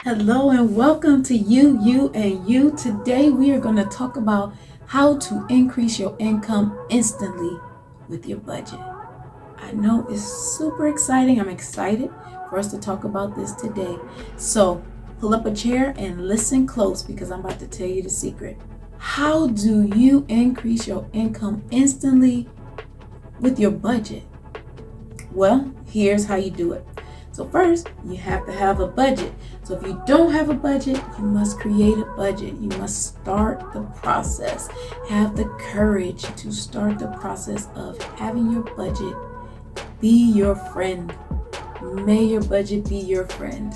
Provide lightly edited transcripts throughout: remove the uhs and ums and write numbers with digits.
Hello and welcome to You and You. Today we are going to talk about how to increase your income instantly with your budget. I know it's super exciting. I'm excited for us to talk about this today. So pull up a chair and listen close because I'm about to tell you the secret. How do you increase your income instantly with your budget? Well, here's how you do it. So first, you have to have a budget. So if you don't have a budget, you must create a budget. You must start the process. Have the courage to start the process of having your budget be your friend. May your budget be your friend.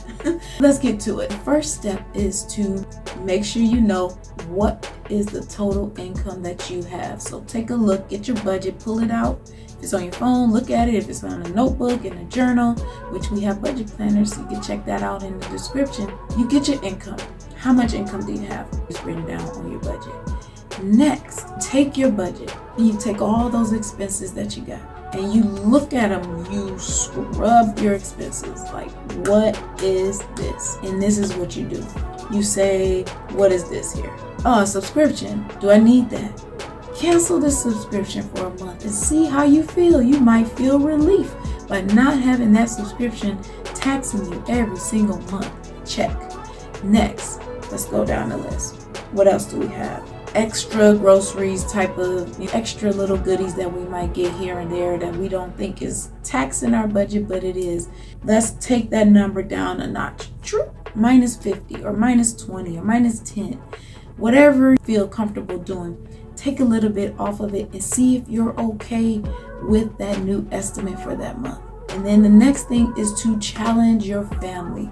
Let's get to it. The first step is to make sure you know what is the total income that you have. So take a look, get your budget, pull it out. If it's on your phone, look at it. If it's on a notebook, in a journal, which we have budget planners, so you can check that out in the description. You get your income. How much income do you have? It's written down on your budget. Next, take your budget and you take all those expenses that you got and you look at them, you scrub your expenses. Like, what is this? And this is what you do. You say, what is this here? Oh, a subscription. Do I need that? Cancel the subscription for a month and see how you feel. You might feel relief by not having that subscription taxing you every single month. Check. Next, let's go down the list. What else do we have? Extra groceries, type of extra little goodies that we might get here and there that we don't think is taxing our budget, but it is. Let's take that number down a notch. Minus 50 or minus 20 or minus 10. Whatever you feel comfortable doing, take a little bit off of it and see if you're okay with that new estimate for that month. And then the next thing is to challenge your family.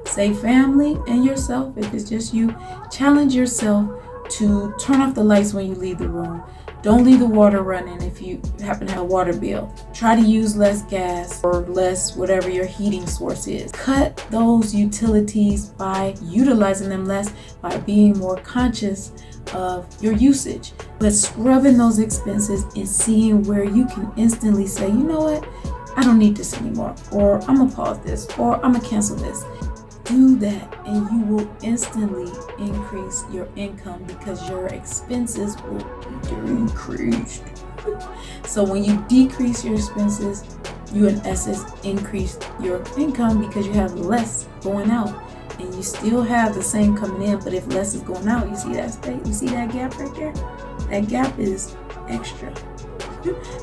Say family and yourself. If it's just you, challenge yourself to turn off the lights when you leave the room. Don't leave the water running if you happen to have a water bill. Try to use less gas or less whatever your heating source is. Cut those utilities by utilizing them less, by being more conscious of your usage. But scrubbing those expenses and seeing where you can instantly say, you know what, I don't need this anymore, or I'm gonna pause this, or I'm gonna cancel this. Do that and you will instantly increase your income because your expenses will be decreased. So when you decrease your expenses, you in essence increase your income because you have less going out and you still have the same coming in, but if less is going out, you see that space, you see that gap right there? That gap is extra.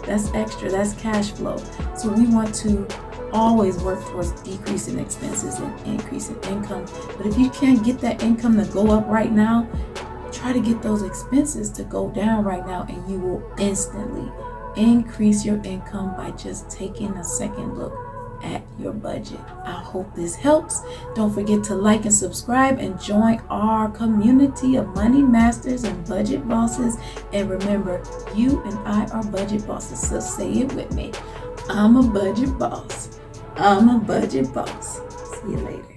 That's extra, that's cash flow. So we want to always work towards decreasing expenses and increasing income. But if you can't get that income to go up right now, try to get those expenses to go down right now and you will instantly increase your income by just taking a second look at your budget. I hope this helps. Don't forget to like and subscribe and join our community of money masters and budget bosses. And remember, you and I are budget bosses. So say it with me. I'm a budget boss. I'm a budget boss. See you later.